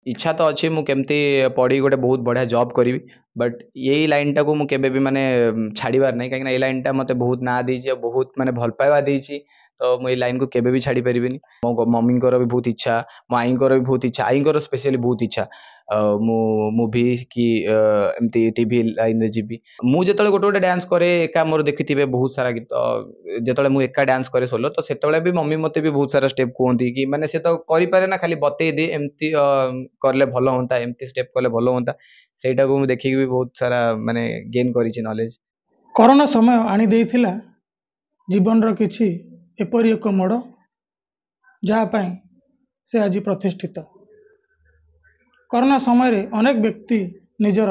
इच्छा तो अच्छी मु केमती पढ़ी गोटे बहुत बढ़िया जॉब करी बट यही लाइन टाको मु केबे भी माने छाड़ीबार नहीं कहीं ये लाइन टा मते बहुत ना देछि और बहुत माने भल पाइबा देछि तो मु ये लाइन को केबे भी छाड़ी परिबिनी मो मम्मी भी बहुत इच्छा मो आई भी बहुत इच्छा आई स्पेशली बहुत इच्छा मु मूवी कि एमती टीवी लाइन रे जीवी मु जेतले गोटे गोटे डांस करे एका मोर देखिथिबे बहुत सारा गीत जेतले मु एका डांस करे सोलो तो सेतले भी मम्मी मते भी बहुत सारा स्टेप कहती कि माने से तो करि पारे ना खाली बतई दे एमती करले भलो होंता एमती स्टेप करले भलो होंता सेटा को मु देखि भी बहुत सारा माने गेन करिछि नॉलेज। କରୋନା ସମୟ ଆଣି ଦେଇଥିଲା ଜୀବନର କିଛି ଏପରି ଏକ ମୋଡ଼ ଯାହା ପାଇଁ ସେ ଆଜି ପ୍ରତିଷ୍ଠିତ। କରୋନା ସମୟରେ ଅନେକ ବ୍ୟକ୍ତି ନିଜର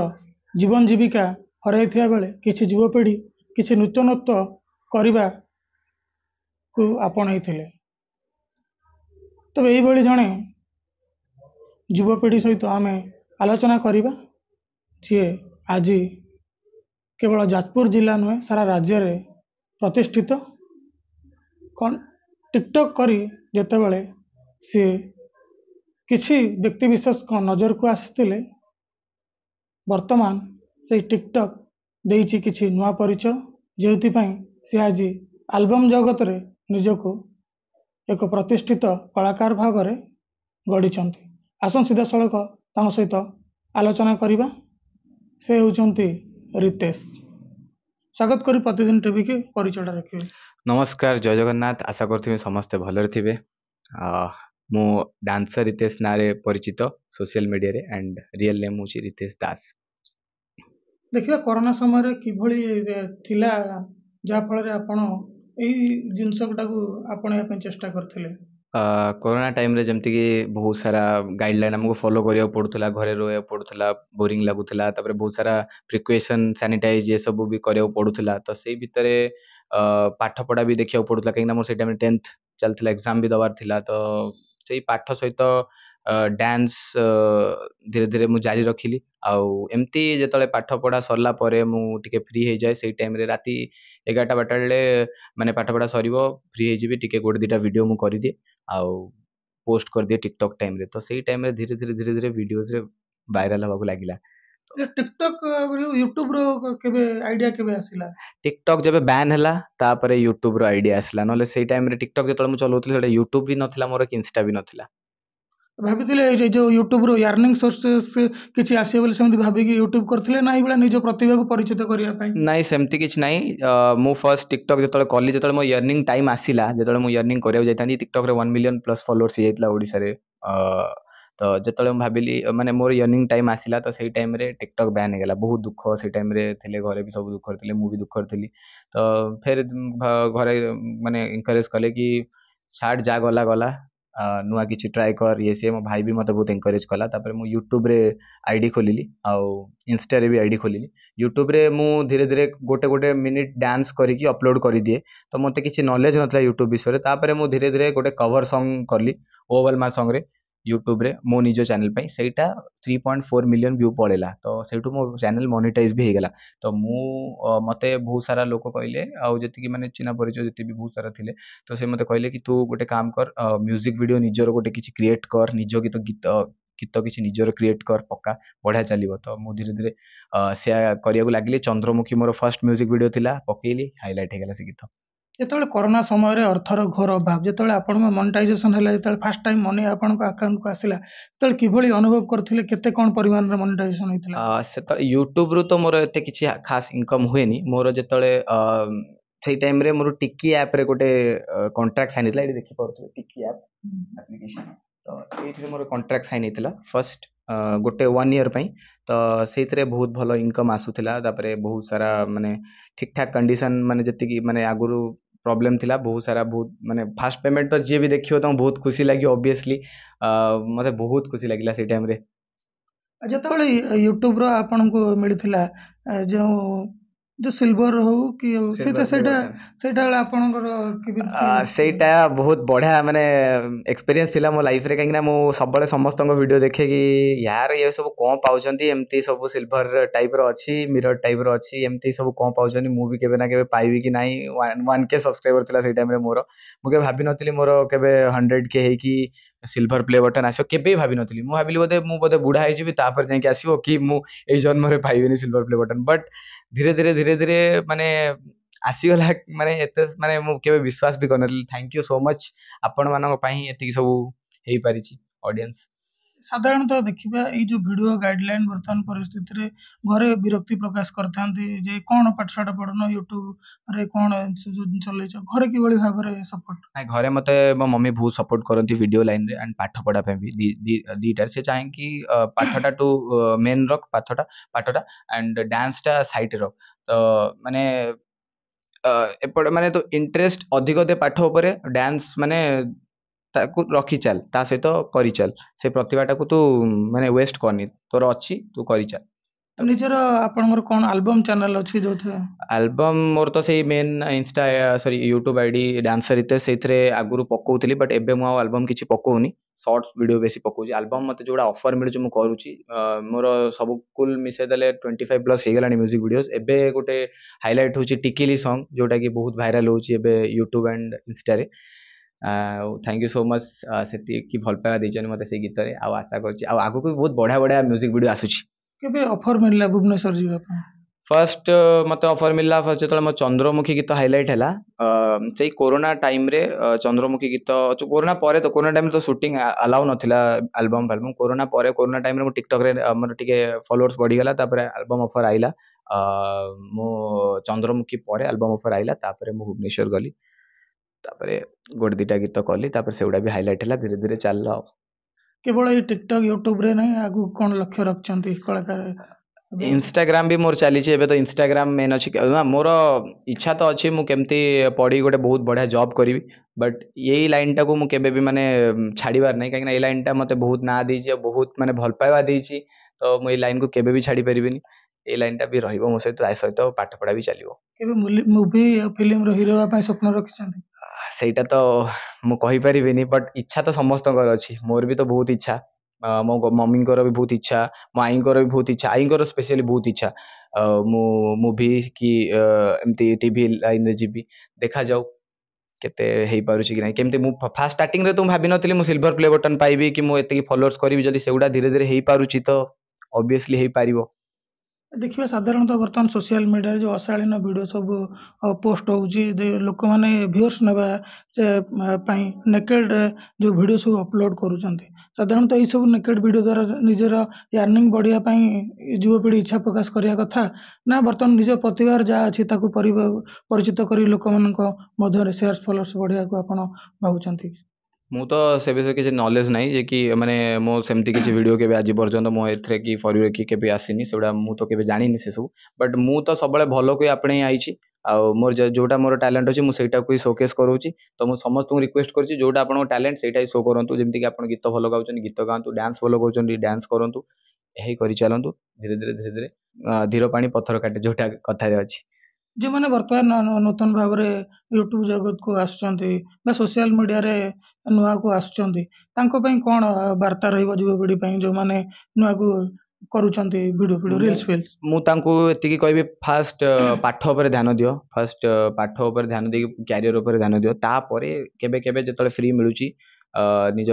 ଜୀବନ ଜୀବିକା ହରାଇଥିବା ବେଳେ କିଛି ଯୁବପିଢ଼ି କିଛି ନୂତନତ୍ୱ କରିବାକୁ ଆପଣେଇଥିଲେ। ତେବେ ଏଇଭଳି ଜଣେ ଯୁବପିଢ଼ି ସହିତ ଆମେ ଆଲୋଚନା କରିବା ଯିଏ ଆଜି କେବଳ ଯାଜପୁର ଜିଲ୍ଲା ନୁହେଁ ସାରା ରାଜ୍ୟରେ ପ୍ରତିଷ୍ଠିତ। ଟିକଟକ୍ କରି ଯେତେବେଳେ ସିଏ କିଛି ବ୍ୟକ୍ତିବିଶେଷଙ୍କ ନଜରକୁ ଆସିଥିଲେ ବର୍ତ୍ତମାନ ସେଇ ଟିକଟକ୍ ଦେଇଛି କିଛି ନୂଆ ପରିଚୟ ଯେଉଁଥିପାଇଁ ସେ ଆଜି ଆଲବମ୍ ଜଗତରେ ନିଜକୁ ଏକ ପ୍ରତିଷ୍ଠିତ କଳାକାର ଭାବରେ ଗଢ଼ିଛନ୍ତି। ଆସନ୍ତୁ ସିଧାସଳଖ ତାଙ୍କ ସହିତ ଆଲୋଚନା କରିବା। ସେ ହେଉଛନ୍ତି रितेश। स्वागत करी प्रतिदिन टीवी के परिचय रखिए। नमस्कार जय जगन्नाथ आशा करथि समस्ते भलरे थिबे मु डांसर रितेश नारे परिचित सोशल मीडिया रे एंड रियल नेम होची रितेश दास। देखिए कोरोना समय किभଳି थिला जा फल रे आपण एई जिंस गुटाकू आपण अपन चेष्टा करथिले। कोरोना टाइम रे जमती कि बहुत सारा गाइडलाइन हमको फॉलो करिया पड़ुथला घरे रोया पड़ुथला बोरिंग लागुथला तापर बहुत सारा प्रिकॉशन सैनिटाइज ये सब भी करिया पड़ुथला तो सेई भितरे पाठ पढ़ा भी देखिया पड़ुथला कहीं मोर सेई टाइम 10th चलथिला एग्जाम भी दबार थिला तो सेई पाठ सहित डांस धीरे धीरे मु जारी रखिली आउ एमती जेतले पाठ पढ़ा सरला परे मु टिके फ्री हो जाए सेई टाइम रे राती 11टा बारटा माने पाठ पढ़ा सरिबो फ्री हो जिबी टिके गोटे दिटा वीडियो मु करि दिए आउ पोस्ट कर दिए टिकटॉक टाइम रे तो सेई टाइम रे धीरे धीरे वीडियोस रे वायरल हवा को लागिला। टिकटॉक यूट्यूब रो केबे आइडिया केबे आसिला। टिकटॉक जब बैन हैला तापरे यूट्यूब रो आइडिया आसला नले सेई टाइम रे टिकटॉक जेतले मु चलाउतली सेटा यूट्यूब भी नथिला मोर कि इंस्टा भी नथिला। भाभी जो यूट्यूब रो अर्निंग सोर्सेस किछि आसे बोले सेमति भाभी कि यूट्यूब करथिले ना इबला निज प्रतिभा को परिचित करिया पई नहीं सेमती किछ नहीं मु फर्स्ट टिकटॉक जेतले कॉलेज जेतले मो अर्निंग टाइम आसिला जेतले मु अर्निंग करिया जाइतानी टिकटॉक रे 1 मिलियन प्लस फॉलोअर्स जाइतला ओडिसा रे तो जेतले मु भाबिली माने मोर अर्निंग टाइम आसिला तो सेई टाइम रे टिकटॉक बैन हो गेला बहुत दुख सेई टाइम रे थिले घरे भी सब दुख करथिले मु भी दुख करथिली तो फिर घरे माने इनकरेज कले कि छाड़ जा गला गला नुआ किछि ट्राई कर ये से मो भाई भी मते बहुत एनकरेज कला तापर मु यूट्यूब रे आईडी खोलिली आउ इंस्टा रे भी आईडी खोलिली यूट्यूब रे मु धीरे धीरे गोटे गोटे मिनिट डांस करिकी अपलोड कर दिए तो मते किछि नॉलेज नथला यूट्यूब विषय तापर मु धीरे धीरे गोटे कवर सॉन्ग करली ओवल मा सॉन्ग रे यूट्यूब रे मो निजो चैनल पे सेटा 3.4 मिलियन व्यू पड़ेला तो सेठू मो चैनल मोनेटाइज भी हेगला तो मु मते बहुत सारा लोक कहले आउ जति कि माने चिना परिचय जति भी बहुत सारा थिले तो से मते कहले कि तू गोटे काम कर म्यूजिक वीडियो निजर गोटे किछि क्रिएट कर निजो गीत गीत गीत किछि निजर क्रिएट कर पक्का बढ़िया चलिबो तो मु धीरे धीरे से करिया लागली Chandramukhi more first music video थिला पकेइली हाइलाइट हेगला से गीत। ଯେତେବେଳେ କରୋନା ସମୟରେ ଅର୍ଥର ଘୋର ଅଭାବ ଯେତେବେଳେ ଆପଣଙ୍କ ମନିଟାଇଜେସନ ହେଲା ଯେତେବେଳେ ଫାଷ୍ଟ ଟାଇମ ମନି ଆପଣଙ୍କ ଆକାଉଣ୍ଟକୁ ଆସିଲା ସେତେବେଳେ କିଭଳି ଅନୁଭବ କରିଥିଲେ କେତେ କଣ ପରିମାଣରେ ମନିଟାଇଜେସନ ହେଇଥିଲା। से यूट्यूब रु तो मोर एते किछि खास इनकम हुएनी मोर जेतले सेई टाइम रे मोर टिकी ऐप रे गोटे कॉन्ट्रैक्ट साइन हेतला एठी देखि पड़थले टिकी ऐप एप्लीकेशन तो एठी मोर कॉन्ट्रैक्ट साइन हेतला फर्स्ट गोटे 1 ईयर पई तो सेइथरे बहुत भलो इनकम आसुथिला तापरे बहुत सारा माने ठीक ठाक कंडीशन माने जति कि माने आगुरु प्रॉब्लम थिला बहुत सारा बहुत माने फास्ट पेमेंट तो जे भी देखियो तो बहुत खुशी लागि ऑब्वियसली मते बहुत खुशी लागिला से टाइम रे। ଯେତେବେଳେ ୟୁଟ୍ୟୁବର ଆପଣଙ୍କୁ ମିଳିଥିଲା ଯେଉଁ जो सिल्वर हो कि सिल्वर ସେଇଟା प्ले ସେଇଟା बटन ସେଇଟା ବେଳେ ଆପଣଙ୍କର କେମିତି ସେଇଟା ବହୁତ ବଢିଆ ମାନେ ଏକ୍ସପିରିଏନ୍ସ ଥିଲା ମୋ ଲାଇଫରେ କାହିଁକିନା ମୁଁ ସବୁବେଳେ ସମସ୍ତଙ୍କ ଭିଡ଼ିଓ ଦେଖେ କି ୟାର ଇଏ ସବୁ କ'ଣ ପାଉଛନ୍ତି ଏମିତି ସବୁ ସିଲଭର ଟାଇପ୍ର ଅଛି ମିରର ଟାଇପ୍ର ଅଛି ଏମିତି ସବୁ କ'ଣ ପାଉଛନ୍ତି ମୁଁ ବି କେବେ ନା କେବେ ପାଇବି କି ନାହିଁ 1K ସବସ୍କ୍ରାଇବର ଥିଲା ସେଇ ଟାଇମ୍ରେ ମୋର ମୁଁ କେବେ ଭାବିନଥିଲି ମୋର କେବେ 100K ହେଇକି ସିଲଭର ପ୍ଲେ ବଟନ୍ ଆସିବ କେବେ ବି ଭାବିନଥିଲି ମୁଁ ଭାବିଲି ବୋଧେ ମୁଁ ବୋଧେ ବୁଢ଼ା ହେଇଯିବି ତାପରେ ଯାଇକି ଆସିବ କି ମୁଁ ଏଇ ଜନ୍ମରେ ପାଇବିନି ସିଲଭର ପ୍ଲେ ବଟନ୍ ବଟ୍ ଧୀରେ ଧୀରେ ମାନେ ଆସିଗଲା ମାନେ ଏତେ ମାନେ ମୁଁ କେବେ ବିଶ୍ୱାସ ବି କରିନଥିଲି ଥ୍ୟାଙ୍କ ୟୁ ସୋ ମଚ୍ ଆପଣମାନଙ୍କ ପାଇଁ ଏତିକି ସବୁ ହେଇପାରିଛି ଅଡିଏନ୍ସ ସାଧାରଣତଃ ଦେଖିବା ଏଇ ଯୋଉ ଭିଡିଓ ଗାଇଡଲାଇନ ବର୍ତ୍ତମାନ ପରିସ୍ଥିତିରେ ଘରେ ବିରକ୍ତି ପ୍ରକାଶ କରିଥାନ୍ତି ଯେ କ'ଣ ପାଠଶାଠ ପଢୁନ ୟୁଟ୍ୟୁବ ରେ କ'ଣ ଚଲେଇଛ ଘରେ କିଭଳି ଭାବରେ ସପୋର୍ଟ ନାଇଁ ଘରେ ମତେ ମୋ ମମି ବହୁତ ସପୋର୍ଟ କରନ୍ତି ଭିଡ଼ିଓ ଲାଇନରେ ଆଣ୍ଡ ପାଠ ପଢା ପାଇଁ ବି ଦିଟାରେ ସେ ଚାହେଁକି ପାଠଟା ଟୁ ମେନ୍ ରଖ ପାଠଟା ଆଣ୍ଡ ଡ୍ୟାନ୍ସଟା ସାଇଡ୍ ରଖ ତ ମାନେ ଏପଟେ ମାନେ ତୋ ଇଣ୍ଟରେଷ୍ଟ ଅଧିକ ଦେ ପାଠ ଉପରେ ଡ୍ୟାନ୍ସ ମାନେ ତାକୁ ରଖିଚାଲ ତା ସହିତ କରିଚାଲ ସେ ପ୍ରତିଭାଟାକୁ ତୁ ମାନେ ୱେଷ୍ଟ କରନି ତୋର ଅଛି ତୁ କରିଚାଲ ତ ନିଜର ଆପଣଙ୍କର କ'ଣ ଆଲବମ ଚ୍ୟାନେଲ ଅଛି ଯୋଉଥିରେ ଆଲବମ୍ ମୋର ତ ସେଇ ମେନ୍ ଇନଷ୍ଟା ସରି ୟୁଟ୍ୟୁବ ଆଇଡି ଡ୍ୟାନ୍ସର ରିତେଶ ସେଇଥିରେ ଆଗରୁ ପକଉଥିଲି ବଟ୍ ଏବେ ମୁଁ ଆଉ ଆଲବମ୍ କିଛି ପକଉନି ସର୍ଟସ୍ ଭିଡ଼ିଓ ବେଶୀ ପକଉଛି ଆଲବମ୍ ମୋତେ ଯୋଉଟା ଅଫର୍ ମିଳୁଛି ମୁଁ କରୁଛି ମୋର ସବୁ କୁଲ୍ ମିଶାଇ ଦେଲେ 25+ ହେଇଗଲାଣି ମ୍ୟୁଜିକ୍ ଭିଡ଼ିଓସ୍ ଏବେ ଗୋଟେ ହାଇଲାଇଟ୍ ହେଉଛି ଟିକିଲି ସଙ୍ଗ ଯୋଉଟାକି ବହୁତ ଭାଇରାଲ୍ ହେଉଛି ଏବେ ୟୁଟ୍ୟୁବ ଆଣ୍ଡ ଇନଷ୍ଟାରେ ଆଉ ଥ୍ୟାଙ୍କ ୟୁ ସୋ ମଚ୍ ସେତିକି ଭଲ ପାଇବା ଦେଇଛନ୍ତି ମୋତେ ସେଇ ଗୀତରେ ଆଉ ଆଶା କରୁଛି ଆଉ ଆଗକୁ ବି ବହୁତ ବଢ଼ିଆ ବଢ଼ିଆ ମ୍ୟୁଜିକ୍ ଭିଡ଼ିଓ ଆସୁଛି କେବେ ଅଫର ମିଳିଲା ଭୁବନେଶ୍ୱର ଯିବା ପାଇଁ ଫାଷ୍ଟ ମୋତେ ଅଫର୍ ମିଳିଲା ଫାଷ୍ଟ ଯେତେବେଳେ ମୋ ଚନ୍ଦ୍ରମୁଖୀ ଗୀତ ହାଇଲାଇଟ୍ ହେଲା ସେଇ କୋରୋନା ଟାଇମ୍ରେ ଚନ୍ଦ୍ରମୁଖୀ ଗୀତ କୋରୋନା ପରେ ତ କୋରୋନା ଟାଇମ୍ରେ ତ ସୁଟିଂ ଆଲାଉ ନଥିଲା ଆଲବମ୍ ଫାଲବମ୍ କୋରୋନା ପରେ କୋରୋନା ଟାଇମ୍ରେ ମୁଁ ଟିକଟକ୍ରେ ଆମର ଟିକେ ଫଲୋଅର୍ସ ବଢ଼ିଗଲା ତାପରେ ଆଲବମ୍ ଅଫର୍ ଆଇଲା ମୁଁ ଚନ୍ଦ୍ରମୁଖୀ ପରେ ଆଲବମ୍ ଅଫର୍ ଆଇଲା ତାପରେ ମୁଁ ଭୁବନେଶ୍ୱର ଗଲି ତାପରେ ଗୋଟେ ଦୁଇଟା ଗୀତ କଲି ତାପରେ ସେଗୁଡ଼ା ବି ହାଇଲାଇଟ୍ ହେଲା ଧୀରେ ଧୀରେ ଚାଲିଲା ଆଉ କେବଳ ଏଇ ଟିକଟକ୍ ୟୁଟ୍ୟୁବରେ ନାହିଁ ଆଗକୁ କ'ଣ ଲକ୍ଷ୍ୟ ରଖିଛନ୍ତି କଳାକାର ଏବେ ଇନଷ୍ଟାଗ୍ରାମ ବି ମୋର ଚାଲିଛି ଏବେ ତ ଇନଷ୍ଟାଗ୍ରାମ ମେନ୍ ଅଛି ନା ମୋର ଇଚ୍ଛା ତ ଅଛି ମୁଁ କେମିତି ପଢ଼ି ଗୋଟେ ବହୁତ ବଢ଼ିଆ ଜବ୍ କରିବି ବଟ୍ ଏଇ ଲାଇନ୍ଟାକୁ ମୁଁ କେବେ ବି ମାନେ ଛାଡ଼ିବାର ନାହିଁ କାହିଁକିନା ଏଇ ଲାଇନ୍ଟା ମୋତେ ବହୁତ ନାଁ ଦେଇଛି ଆଉ ବହୁତ ମାନେ ଭଲ ପାଇବା ଦେଇଛି ତ ମୁଁ ଏଇ ଲାଇନ୍କୁ କେବେ ବି ଛାଡ଼ି ପାରିବିନି ଏଇ ଲାଇନ୍ଟା ବି ରହିବ ମୋ ସହିତ ତା ସହିତ ପାଠପଢ଼ା ବି ଚାଲିବ କେବେ ମୁଭି ଆଉ ଫିଲ୍ମର ହିରୋ ହେବା ପାଇଁ ସ୍ୱପ୍ନ ରଖିଛନ୍ତି ସେଇଟା ତ ମୁଁ କହିପାରିବିନି ବଟ୍ ଇଚ୍ଛା ତ ସମସ୍ତଙ୍କର ଅଛି ମୋର ବି ତ ବହୁତ ଇଚ୍ଛା ମୋ ମମିଙ୍କର ବି ବହୁତ ଇଚ୍ଛା ମୋ ଆଈଙ୍କର ବି ବହୁତ ଇଚ୍ଛା ଆଈଙ୍କର ସ୍ପେଶିଆଲି ବହୁତ ଇଚ୍ଛା ମୁଁ ମୁଭି କି ଏମିତି ଟିଭି ଲାଇନ୍ରେ ଯିବି ଦେଖାଯାଉ କେତେ ହେଇପାରୁଛି କି ନାହିଁ କେମିତି ମୁଁ ଫାଷ୍ଟ ଷ୍ଟାର୍ଟିଂରେ ତ ମୁଁ ଭାବିନଥିଲି ମୁଁ ସିଲଭର ପ୍ଲେ ବଟନ୍ ପାଇବି କି ମୁଁ ଏତିକି ଫଲୋଅର୍ସ କରିବି ଯଦି ସେଗୁଡ଼ା ଧୀରେ ଧୀରେ ହେଇପାରୁଛି ତ ଅବଭିୟସଲି ହେଇପାରିବ ଦେଖିବା ସାଧାରଣତଃ ବର୍ତ୍ତମାନ ସୋସିଆଲ ମିଡ଼ିଆରେ ଯେଉଁ ଅଶାଳୀନ ଭିଡ଼ିଓ ସବୁ ପୋଷ୍ଟ ହେଉଛି ଲୋକମାନେ ଭିଉର୍ସ ନେବା ପାଇଁ ନେକେଡ୍ ଯେଉଁ ଭିଡ଼ିଓ ସବୁ ଅପଲୋଡ଼ କରୁଛନ୍ତି ସାଧାରଣତଃ ଏଇସବୁ ନେକେଡ୍ ଭିଡ଼ିଓ ଦ୍ୱାରା ନିଜର ୟାର୍ନିଂ ବଢ଼ିବା ପାଇଁ ଯୁବପିଢ଼ି ଇଚ୍ଛା ପ୍ରକାଶ କରିବା କଥା ନା ବର୍ତ୍ତମାନ ନିଜ ପ୍ରତିଭାର ଯାହା ଅଛି ତାକୁ ପରିଚିତ କରି ଲୋକମାନଙ୍କ ମଧ୍ୟରେ ସେୟାର୍ସ ଫଲୋଅର୍ସ ବଢ଼ିବାକୁ ଆପଣ ଭାବୁଛନ୍ତି ମୁଁ ତ ସେ ବିଷୟରେ କିଛି ନଲେଜ ନାହିଁ ଯେ କି ମାନେ ମୋ ସେମିତି କିଛି ଭିଡ଼ିଓ କେବେ ଆଜି ପର୍ଯ୍ୟନ୍ତ ମୋ ଏଥିରେ କି ଫରିରେ କି କେବେ ଆସିନି ସେଗୁଡ଼ା ମୁଁ ତ କେବେ ଜାଣିନି ସେସବୁ ବଟ୍ ମୁଁ ତ ସବୁବେଳେ ଭଲକୁ ହିଁ ଆପଣେଇ ଆଇଛି ଆଉ ମୋର ଯୋଉଟା ମୋର ଟ୍ୟାଲେଣ୍ଟ ଅଛି ମୁଁ ସେଇଟାକୁ ହିଁ ସୋକେସ୍ କରୁଛି ତ ମୁଁ ସମସ୍ତଙ୍କୁ ରିକ୍ୱେଷ୍ଟ କରୁଛି ଯୋଉଟା ଆପଣଙ୍କ ଟ୍ୟାଲେଣ୍ଟ ସେଇଟା ହିଁ ଶୋ କରନ୍ତୁ ଯେମିତିକି ଆପଣ ଗୀତ ଭଲ ଗାଉଛନ୍ତି ଗୀତ ଗାଆନ୍ତୁ ଡ୍ୟାନ୍ସ ଭଲ କରୁଛନ୍ତି ଡ୍ୟାନ୍ସ କରନ୍ତୁ ଏହା ହିଁ କରିଚାଲନ୍ତୁ ଧୀରେ ଧୀରେ ଧୀର ପାଣି ପଥର କାଟେ ଯୋଉଟା କଥାରେ ଅଛି ଯେଉଁମାନେ ବର୍ତ୍ତମାନ ନୂତନ ଭାବରେ ୟୁଟ୍ୟୁବ ଜଗତକୁ ଆସୁଛନ୍ତି ବା ସୋସିଆଲ ମିଡ଼ିଆରେ ନୂଆକୁ ଆସୁଛନ୍ତି ତାଙ୍କ ପାଇଁ କ'ଣ ବାର୍ତ୍ତା ରହିବ ଯୁବପିଢ଼ି ପାଇଁ ଯେଉଁମାନେ ନୂଆକୁ କରୁଛନ୍ତି ଭିଡ଼ିଓ ଭିଡ଼ିଓ ମୁଁ ରିଲ୍ସ ଫିଲ୍ସ ମୁଁ ତାଙ୍କୁ ଏତିକି କହିବି ଫାଷ୍ଟ ପାଠ ଉପରେ ଧ୍ୟାନ ଦିଅ ଫାଷ୍ଟ ପାଠ ଉପରେ ଧ୍ୟାନ ଦେଇକି କ୍ୟାରିୟର ଉପରେ ଧ୍ୟାନ ଦିଅ ତାପରେ କେବେ କେବେ ଯେତେବେଳେ ଫ୍ରି ମିଳୁଛି ନିଜ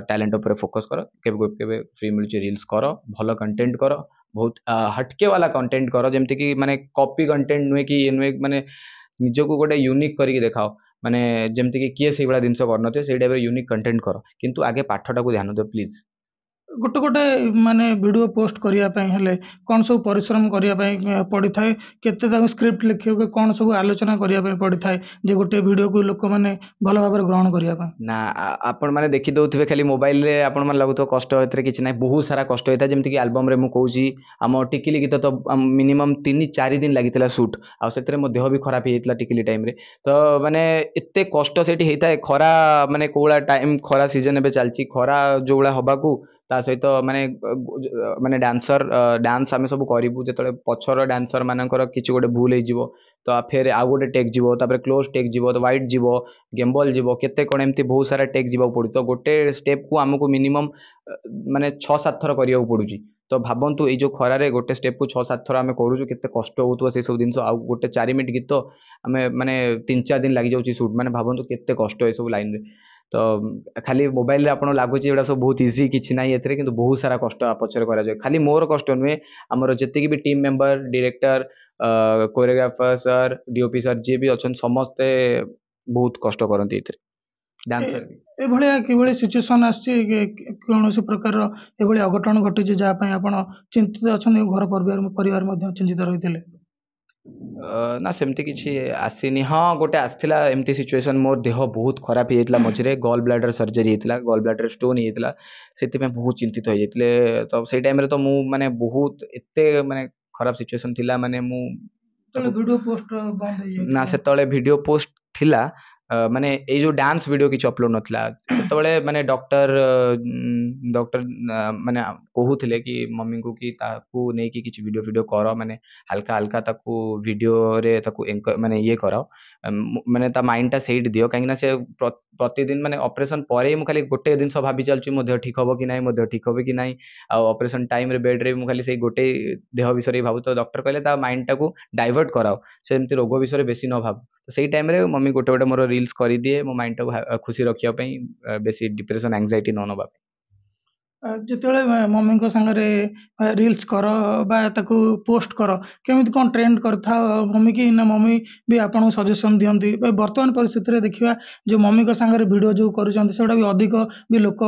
ଟ୍ୟାଲେଣ୍ଟ ଉପରେ ଫୋକସ୍ କର କେବେ କେବେ ଫ୍ରି ମିଳୁଛି ରିଲ୍ସ କର ଭଲ କଣ୍ଟେଣ୍ଟ କର ବହୁତ ହଟକେ ବାଲା କଣ୍ଟେଣ୍ଟ କର ଯେମିତିକି ମାନେ କପି କଣ୍ଟେଣ୍ଟ ନୁହେଁ କି ଇଏ ନୁହେଁ ମାନେ ନିଜକୁ ଗୋଟେ ୟୁନିକ୍ କରିକି ଦେଖାଅ ମାନେ ଯେମିତିକି କିଏ ସେଇଭଳିଆ ଜିନିଷ କରିନଥିବେ ସେଇ ଟାଇପ୍ର ୟୁନିକ୍ କଣ୍ଟେଣ୍ଟ କର କିନ୍ତୁ ଆଗେ ପାଠଟାକୁ ଧ୍ୟାନ ଦିଅ ପ୍ଲିଜ୍ ଗୋଟେ ଗୋଟେ ମାନେ ଭିଡ଼ିଓ ପୋଷ୍ଟ କରିବା ପାଇଁ ହେଲେ କ'ଣ ସବୁ ପରିଶ୍ରମ କରିବା ପାଇଁ ପଡ଼ିଥାଏ କେତେ ତାକୁ ସ୍କ୍ରିପ୍ଟ ଲେଖିବାକୁ କ'ଣ ସବୁ ଆଲୋଚନା କରିବା ପାଇଁ ପଡ଼ିଥାଏ ଯେ ଗୋଟେ ଭିଡ଼ିଓକୁ ଲୋକମାନେ ଭଲ ଭାବରେ ଗ୍ରହଣ କରିବା ପାଇଁ ନା ଆପଣମାନେ ଦେଖିଦେଉଥିବେ ଖାଲି ମୋବାଇଲରେ ଆପଣମାନେ ଲାଗୁଥିବ କଷ୍ଟ ଏଥିରେ କିଛି ନାହିଁ ବହୁତ ସାରା କଷ୍ଟ ହେଇଥାଏ ଯେମିତିକି ଆଲବମ୍ରେ ମୁଁ କହୁଛି ଆମ ଟିକିଲି ଗୀତ ତ ମିନିମମ୍ 3-4 ଦିନ ଲାଗିଥିଲା ସୁଟ୍ ଆଉ ସେଥିରେ ମୋ ଦେହ ବି ଖରାପ ହେଇଯାଇଥିଲା ଟିକିଲି ଟାଇମ୍ରେ ତ ମାନେ ଏତେ କଷ୍ଟ ସେଇଠି ହେଇଥାଏ ଖରା ମାନେ କୋଉଭଳିଆ ଟାଇମ୍ ଖରା ସିଜନ୍ ଏବେ ଚାଲିଛି ଖରା ଯୋଉଭଳିଆ ହେବାକୁ ତା ସହିତ ମାନେ ଡ୍ୟାନ୍ସ ଆମେ ସବୁ କରିବୁ, ଯେତେବେଳେ ପଛର ଡ୍ୟାନ୍ସର ମାନଙ୍କର କିଛି ଗୋଟେ ଭୁଲ ହେଇଯିବ ତ ଫେର ଆଉ ଗୋଟେ ଟେକ୍ ଯିବ, ତାପରେ କ୍ଲୋଜ୍ ଟେକ୍ ଯିବ, ତ ୱାଇଡ୍ ଯିବ, ଗେମ୍ବଲ୍ ଯିବ, କେତେ କ'ଣ ଏମିତି ବହୁତ ସାରା ଟେକ୍ ଯିବାକୁ ପଡ଼ୁଛି। ତ ଗୋଟେ ଷ୍ଟେପ୍କୁ ଆମକୁ ମିନିମମ୍ ମାନେ 6-7 ଥର କରିବାକୁ ପଡ଼ୁଛି। ତ ଭାବନ୍ତୁ ଏଇ ଯେଉଁ ଖରାରେ ଗୋଟେ ଷ୍ଟେପ୍କୁ 6-7 ଥର ଆମେ କରୁଛୁ, କେତେ କଷ୍ଟ ହେଉଥିବ ସେସବୁ ଜିନିଷ। ଆଉ ଗୋଟେ 4 ମିନିଟ୍ ଗୀତ ଆମେ ମାନେ 3-4 ଦିନ ଲାଗିଯାଉଛି ସୁଟ୍, ମାନେ ଭାବନ୍ତୁ କେତେ କଷ୍ଟ ଏସବୁ ଲାଇନ୍ରେ। ତ ଖାଲି ମୋବାଇଲରେ ଆପଣ ଲାଗୁଛି ଏଗୁଡ଼ା ସବୁ ବହୁତ ଇଜି, କିଛି ନାହିଁ ଏଥିରେ, କିନ୍ତୁ ବହୁତ ସାରା କଷ୍ଟ ପଛରେ କରାଯାଏ। ଖାଲି ମୋର କଷ୍ଟ ନୁହେଁ, ଆମର ଯେତିକି ବି team member, director, choreographer sir, DOP sir ଯିଏ ବି ଅଛନ୍ତି, ସମସ୍ତେ ବହୁତ କଷ୍ଟ କରନ୍ତି ଏଥିରେ, ଡ୍ୟାନ୍ସର ବି। ଏଭଳିଆ କିଭଳି ସିଚୁଏସନ୍ ଆସିଛି କୌଣସି ପ୍ରକାରର ଏଭଳି ଅଘଟଣ ଘଟିଛି ଯାହା ପାଇଁ ଆପଣ ଚିନ୍ତିତ ଅଛନ୍ତି, ଘର ପରିବାର ମଧ୍ୟ ଚିନ୍ତିତ ରହିଥିଲେ? ନା ସେମିତି କିଛି ଆସିନି। ହଁ ଗୋଟେ ଆସିଥିଲା ଏମିତି ସିଚୁଏସନ୍, ମୋ ଦେହ ବହୁତ ଖରାପ ହେଇଯାଇଥିଲା ମଝିରେ, ଗଲ୍ ବ୍ଲାଡର ସର୍ଜରୀ ହେଇଥିଲା, ଗଲ୍ ବ୍ଲାଡର ଷ୍ଟୋନ୍ ହେଇଯାଇଥିଲା, ସେଥିପାଇଁ ବହୁତ ଚିନ୍ତିତ ହେଇଯାଇଥିଲେ। ତ ସେଇ ଟାଇମ୍ରେ ତ ମୁଁ ମାନେ ବହୁତ ଏତେ ମାନେ ଖରାପ ସିଚୁଏସନ୍ ଥିଲା, ମାନେ ମୁଁ ଭିଡିଓ ପୋଷ୍ଟ ବନ୍ଦ ନା ହେଇଯାଇଥିଲା। ସେତେବେଳେ ଭିଡ଼ିଓ ପୋଷ୍ଟ ଥିଲା, ମାନେ ଏଇ ଯେଉଁ ଡ୍ୟାନ୍ସ ଭିଡ଼ିଓ କିଛି ଅପଲୋଡ଼ ନଥିଲା ସେତେବେଳେ। ମାନେ ଡକ୍ଟର ମାନେ କହୁଥିଲେ କି ମମିଙ୍କୁ କି ତାକୁ ନେଇକି କିଛି ଭିଡ଼ିଓ ଫିଡ଼ିଓ କର, ମାନେ ହାଲକା ହାଲକା ତାକୁ ଭିଡ଼ିଓରେ ତାକୁ ମାନେ ଇଏ କରାଅ, ମାନେ ତା ମାଇଣ୍ଡଟା ସେଇଠି ଦିଅ, କାହିଁକିନା ସେ ପ୍ରତିଦିନ ମାନେ ଅପରେସନ୍ ପରେ ମୁଁ ଖାଲି ଗୋଟେ ଜିନିଷ ଭାବି ଚାଲୁଛି, ମୋ ଦେହ ଠିକ୍ ହେବ କି ନାହିଁ, ମୋ ଦେହ ଠିକ୍ ହେବ କି ନାହିଁ। ଆଉ ଅପରେସନ୍ ଟାଇମ୍ରେ ବେଡ଼୍ରେ ମୁଁ ଖାଲି ସେଇ ଗୋଟେ ଦେହ ବିଷୟରେ ଭାବୁ। ତ ଡକ୍ଟର କହିଲେ ତା ମାଇଣ୍ଡଟାକୁ ଡାଇଭର୍ଟ କରାଅ, ସେମିତି ରୋଗ ବିଷୟରେ ବେଶୀ ନ ଭାବୁ। ତ ସେଇ ଟାଇମ୍ରେ ମମି ଗୋଟେ ଗୋଟେ ମୋର ରିଲ୍ସ କରିଦିଏ, ମୋ ମାଇଣ୍ଡଟାକୁ ଖୁସି ରଖିବା ପାଇଁ, ବେଶୀ ଡିପ୍ରେସନ୍ ଆଂଜାଇଟି ନ ନେବା ପାଇଁ। ଯେତେବେଳେ ମମିଙ୍କ ସାଙ୍ଗରେ ରିଲ୍ସ କର ବା ତାକୁ ପୋଷ୍ଟ କର, କେମିତି କ'ଣ ଟ୍ରେଣ୍ଡ କରିଥାଅ ମମି କି? ନା ମମି ବି ଆପଣଙ୍କୁ ସଜେସନ୍ ଦିଅନ୍ତି? ବର୍ତ୍ତମାନ ପରିସ୍ଥିତିରେ ଦେଖିବା, ଯେଉଁ ମମିଙ୍କ ସାଙ୍ଗରେ ଭିଡ଼ିଓ ଯେଉଁ କରୁଛନ୍ତି ସେଗୁଡ଼ା ବି ଅଧିକ ବି ଲୋକ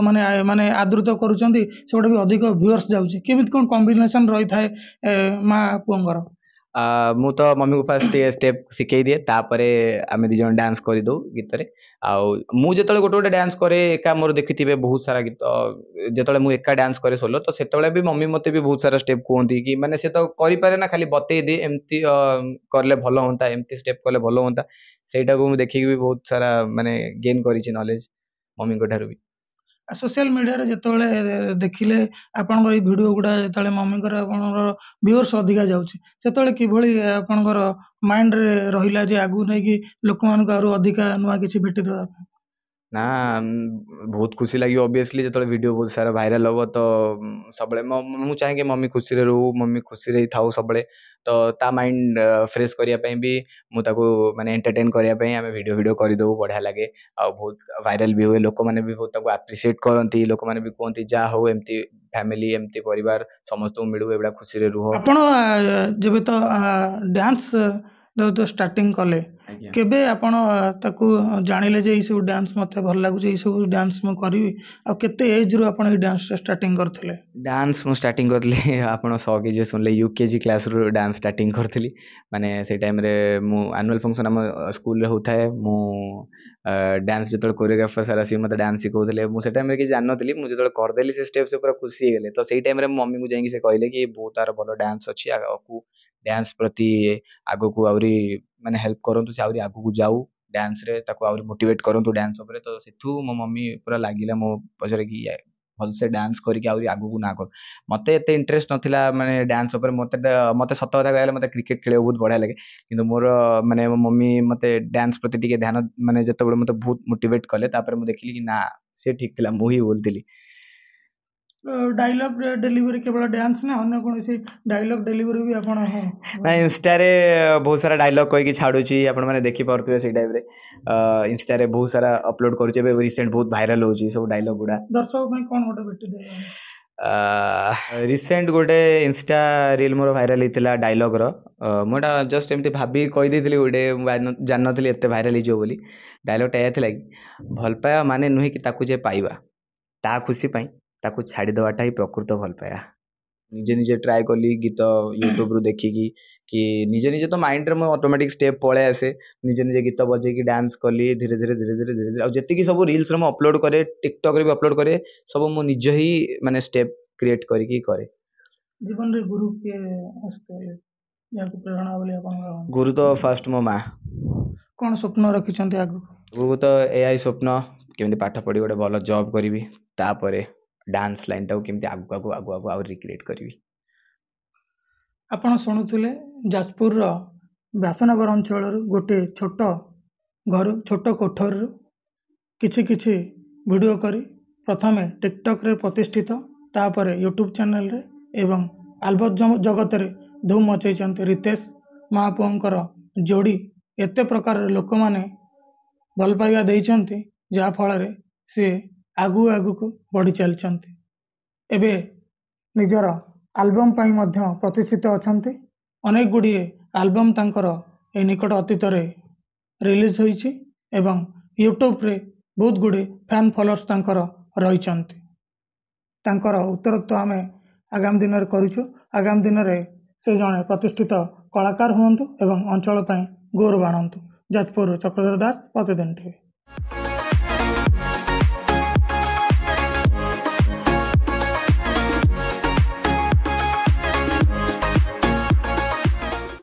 ମାନେ ଆଦୃତ କରୁଛନ୍ତି, ସେଗୁଡ଼ା ବି ଅଧିକ ଭ୍ୟୁଅର୍ସ ଯାଉଛି। କେମିତି କ'ଣ କମ୍ବିନେସନ୍ ରହିଥାଏ ମା ପୁଅଙ୍କର? ମୁଁ ତ ମମିକୁ ଫାଷ୍ଟ ଟିକେ ଷ୍ଟେପ୍ ଶିଖେଇ ଦିଏ, ତାପରେ ଆମେ ଦୁଇ ଜଣ ଡ୍ୟାନ୍ସ କରିଦେଉ ଗୀତରେ। ଆଉ ମୁଁ ଯେତେବେଳେ ଗୋଟେ ଗୋଟେ ଡ୍ୟାନ୍ସ କରେ ଏକା, ମୋର ଦେଖିଥିବେ ବହୁତ ସାରା ଗୀତ, ଯେତେବେଳେ ମୁଁ ଏକା ଡ୍ୟାନ୍ସ କରେ ସୋଲୋ, ତ ସେତେବେଳେ ବି ମମି ମୋତେ ବି ବହୁତ ସାରା ଷ୍ଟେପ୍ କୁହନ୍ତି କି, ମାନେ ସେ ତ କରିପାରେ ନା, ଖାଲି ବତେଇ ଦିଏ ଏମିତି କଲେ ଭଲ ହୁଅନ୍ତା, ଏମିତି ଷ୍ଟେପ୍ କଲେ ଭଲ ହୁଅନ୍ତା। ସେଇଟାକୁ ମୁଁ ଦେଖିକି ବି ବହୁତ ସାରା ମାନେ ଗେନ୍ କରିଛି ନଲେଜ ମମିଙ୍କ ଠାରୁ ବି। ସୋସିଆଲ ମିଡ଼ିଆରେ ଯେତେବେଳେ ଦେଖିଲେ ଆପଣଙ୍କର ଏଇ ଭିଡ଼ିଓ ଗୁଡ଼ା, ଯେତେବେଳେ ମମିଙ୍କର ଆପଣଙ୍କର ଭ୍ୟୁଅର୍ସ ଅଧିକା ଯାଉଛି, ସେତେବେଳେ କିଭଳି ଆପଣଙ୍କର ମାଇଣ୍ଡରେ ରହିଲା ଯେ ଆଗକୁ ନେଇକି ଲୋକମାନଙ୍କୁ ଆହୁରି ଅଧିକା ନୂଆ କିଛି ଭେଟିଦେବା ପାଇଁ? ନା ବହୁତ ଖୁସି ଲାଗିବ ଅବଭିୟସଲି, ଯେତେବେଳେ ଭିଡ଼ିଓ ବହୁତ ସାରା ଭାଇରାଲ ହେବ। ତ ସବୁବେଳେ ମୁଁ ଚାହେଁ ମମି ଖୁସିରେ ରହୁ, ମମି ଖୁସିରେ ହିଁ ଥାଉ ସବୁବେଳେ। ତ ତା ମାଇଣ୍ଡ ଫ୍ରେଶ୍ କରିବା ପାଇଁ ବି ମୁଁ ତାକୁ ମାନେ ଏଣ୍ଟରଟେନ୍ କରିବା ପାଇଁ ଆମେ ଭିଡ଼ିଓ କରିଦେଉ, ବଢ଼ିଆ ଲାଗେ। ଆଉ ବହୁତ ଭାଇରାଲ ବି ହୁଏ, ଲୋକମାନେ ବି ବହୁତ ତାକୁ ଆପ୍ରିସିଏଟ୍ କରନ୍ତି, ଲୋକମାନେ ବି କୁହନ୍ତି ଯାହା ହଉ ଏମିତି ଫ୍ୟାମିଲି, ଏମିତି ପରିବାର ସମସ୍ତଙ୍କୁ ମିଳୁ, ଏଗୁଡ଼ା ଖୁସିରେ ରୁହ। ଆପଣ ଯେବେ ତ ଡ୍ୟାନ୍ସ ଯେହେତୁ ଷ୍ଟାର୍ଟିଂ କଲେ, ଆଜ୍ଞା। କେବେ ଆପଣ ତାକୁ ଜାଣିଲେ ଯେ ଏଇସବୁ ଡ୍ୟାନ୍ସ ମୋତେ ଭଲ ଲାଗୁଛି, ଏଇସବୁ ଡ୍ୟାନ୍ସ ମୁଁ କରିବି? ଆଉ କେତେ ଏଜ୍ରୁ ଆପଣ ଏଇ ଡ୍ୟାନ୍ସଟା ଷ୍ଟାର୍ଟିଂ କରିଥିଲେ? ଡ୍ୟାନ୍ସ ମୁଁ ଷ୍ଟାର୍ଟିଂ କରିଥିଲି ଆପଣ ଶକ୍ ହେଇଯିବେ ଶୁଣିଲେ, UKG କ୍ଲାସ୍ରୁ ଡ୍ୟାନ୍ସ ଷ୍ଟାର୍ଟିଂ କରିଥିଲି। ମାନେ ସେଇ ଟାଇମ୍ରେ ମୁଁ ଆନୁଆଲ୍ ଫଙ୍କସନ୍ ଆମ ସ୍କୁଲରେ ହେଉଥାଏ, ମୁଁ ଡ୍ୟାନ୍ସ ଯେତେବେଳେ କୋରିଓଗ୍ରାଫର ସାର୍ ଆସିକି ମୋତେ ଡ୍ୟାନ୍ସ ଶିଖାଉଥିଲେ, ମୁଁ ସେ ଟାଇମ୍ରେ କିଛି ଜାଣିନଥିଲି। ମୁଁ ଯେତେବେଳେ କରିଦେଲି ସେ ଷ୍ଟେପ୍, ସେ ପୁରା ଖୁସି ହେଇଗଲେ। ତ ସେଇ ଟାଇମ୍ରେ ମମିଙ୍କୁ ଯାଇକି ସେ କହିଲେ କି ବହୁତ ତାର ଭଲ ଡ୍ୟାନ୍ସ ଅଛି, ଆଗକୁ ଡ୍ୟାନ୍ସ ପ୍ରତି ଆଗକୁ ଆହୁରି ମାନେ ହେଲ୍ପ କରନ୍ତୁ, ସେ ଆହୁରି ଆଗକୁ ଯାଉ ଡ୍ୟାନ୍ସରେ, ତାକୁ ଆହୁରି ମୋଟିଭେଟ୍ କରନ୍ତୁ ଡ୍ୟାନ୍ସ ଉପରେ। ତ ସେଠୁ ମୋ ମମି ପୁରା ଲାଗିଲା ମୋ ପଛରେ କି ଭଲସେ ଡ୍ୟାନ୍ସ କରିକି ଆହୁରି ଆଗକୁ ନା କର। ମୋତେ ଏତେ ଇଣ୍ଟରେଷ୍ଟ ନଥିଲା ମାନେ ଡ୍ୟାନ୍ସ ଉପରେ, ମୋତେ ସତ କଥା କହିଲେ ମୋତେ କ୍ରିକେଟ୍ ଖେଳିବାକୁ ବହୁତ ବଢ଼ିଆ ଲାଗେ। କିନ୍ତୁ ମୋର ମାନେ ମୋ ମମି ମୋତେ ଡ୍ୟାନ୍ସ ପ୍ରତି ଟିକେ ଧ୍ୟାନ, ମାନେ ଯେତେବେଳେ ମୋତେ ବହୁତ ମୋଟିଭେଟ୍ କଲେ, ତାପରେ ମୁଁ ଦେଖିଲି କି ନା ସେ ଠିକ୍ ଥିଲା, ମୁଁ ହିଁ ଭୁଲ ଥିଲି। ଡାଇଲଗ୍ ଡେଲିଭରି କେବଳ ଡ୍ୟାନ୍ସ ନା ଅନ୍ୟ କୌଣସି ଡାଇଲଗ୍ ଡେଲିଭରି ବି ଆପଣ? ନା ଇନଷ୍ଟାରେ ବହୁତ ସାରା ଡାଇଲଗ୍ କହିକି ଛାଡ଼ୁଛି, ଆପଣମାନେ ଦେଖିପାରୁଥିବେ ସେଇ ଟାଇପ୍ରେ। ଇନଷ୍ଟାରେ ବହୁତ ସାରା ଅପଲୋଡ଼ କରୁଛି, ଏବେ ରିସେଣ୍ଟ ବହୁତ ଭାଇରାଲ ହେଉଛି ସବୁ ଡାଇଲଗ୍ ଗୁଡ଼ା। ଦର୍ଶକ ପାଇଁ କ'ଣ ଗୋଟେ ଭେଟିଦେବେ? ରିସେଣ୍ଟ ଗୋଟେ ଇନଷ୍ଟା ରିଲ୍ ମୋର ଭାଇରାଲ ହେଇଥିଲା ଡାଇଲଗ୍ର। ମୁଁ ଏଇଟା ଜଷ୍ଟ ଏମିତି ଭାବିକି କହିଦେଇଥିଲି, ଗୋଟେ ମୁଁ ଜାଣିନଥିଲି ଏତେ ଭାଇରାଲ ହେଇଯିବ ବୋଲି। ଡାଇଲଗ୍ଟା ଏଇଆ ଥିଲା କି, ଭଲ ପାଇବା ମାନେ ନୁହେଁ କି ତାକୁ ଯେ ପାଇବା, ତା ଖୁସି ପାଇଁ ତାକୁ ଛାଡ଼ିଦେବାଟା ହିଁ ପ୍ରକୃତ ଭଲ ପାଇବା। ନିଜେ ନିଜେ ଟ୍ରାଏ କଲି ଗୀତ ୟୁଟ୍ୟୁବରୁ ଦେଖିକି, କି ନିଜେ ନିଜେ ତ ମାଇଣ୍ଡରେ ମୋ ଅଟୋମେଟିକ୍ ଷ୍ଟେପ୍ ପଳେଇ ଆସେ। ନିଜେ ନିଜେ ଗୀତ ବଜେଇକି ଡ୍ୟାନ୍ସ କଲି ଧୀରେ ଧୀରେ ଧୀରେ ଧୀରେ ଧୀରେ ଧୀରେ। ଆଉ ଯେତିକି ସବୁ ରିଲ୍ସରେ ମୁଁ ଅପଲୋଡ଼ କରେ, ଟିକଟକ୍ରେ ବି ଅପଲୋଡ଼ କରେ, ସବୁ ମୁଁ ନିଜ ହିଁ ମାନେ ଷ୍ଟେପ୍ କ୍ରିଏଟ୍ କରିକି କରେ। ଜୀବନରେ ଗୁରୁ କିଏ ଆସିଥିଲେ, ଯାହାକୁ ପ୍ରେରଣା ବୋଲି ଆପଣ ଭାବନ୍ତି? ଗୁରୁ ତ ଫାଷ୍ଟ ମୋ ମା। କ'ଣ ସ୍ୱପ୍ନ ରଖିଛନ୍ତି ଆଗକୁ? ଆଗକୁ ତ ଏଇଆ ହିଁ ସ୍ୱପ୍ନ, କେମିତି ପାଠ ପଢ଼ି ଗୋଟେ ଭଲ ଜବ୍ କରିବି, ତାପରେ डांस लाइन टाକୁ କେମିତି ଆଗକୁ ଆଗକୁ ଆଗକୁ ଆଗକୁ ଆଉ ରିକ୍ରିଏଟ୍ କରିବି। ଆପଣ ଶୁଣୁଥିଲେ ଯାଜପୁରର ବ୍ୟାସନଗର ଅଞ୍ଚଳରୁ ଗୋଟିଏ ଛୋଟ କୋଠରୀରୁ କିଛି କିଛି ଭିଡ଼ିଓ କରି ପ୍ରଥମେ ଟିକଟକ୍ରେ ପ୍ରତିଷ୍ଠିତ, ତାପରେ ୟୁଟ୍ୟୁବ୍ ଚ୍ୟାନେଲରେ ଏବଂ ଆଲବମ୍ ଜଗତରେ ଧୁମ୍ ମଚେଇଛନ୍ତି ରିତେଶ ମହାପୁଅଙ୍କର ଯୋଡ଼ି। ଏତେ ପ୍ରକାରର ଲୋକମାନେ ଭଲ ପାଇବା ଦେଇଛନ୍ତି ଯାହାଫଳରେ ସିଏ ଆଗକୁ ବଢ଼ି ଚାଲିଛନ୍ତି। ଏବେ ନିଜର ଆଲବମ୍ ପାଇଁ ମଧ୍ୟ ପ୍ରତିଷ୍ଠିତ ଅଛନ୍ତି। ଅନେକ ଗୁଡ଼ିଏ ଆଲବମ୍ ତାଙ୍କର ଏହି ନିକଟ ଅତୀତରେ ରିଲିଜ୍ ହୋଇଛି ଏବଂ ୟୁଟ୍ୟୁବ୍ରେ ବହୁତ ଗୁଡ଼ିଏ ଫ୍ୟାନ୍ ଫଲୋଅର୍ସ ତାଙ୍କର ରହିଛନ୍ତି। ତାଙ୍କର ଉତ୍ତରତ୍ୱ ଆମେ ଆଗାମୀ ଦିନରେ କରୁଛୁ। ଆଗାମୀ ଦିନରେ ସେ ଜଣେ ପ୍ରତିଷ୍ଠିତ କଳାକାର ହୁଅନ୍ତୁ ଏବଂ ଅଞ୍ଚଳ ପାଇଁ ଗୌରବ ଆଣନ୍ତୁ। ଯାଜପୁରରୁ ଚକ୍ରଧର ଦାସ, ପ୍ରତିଦିନ ଟିଭି।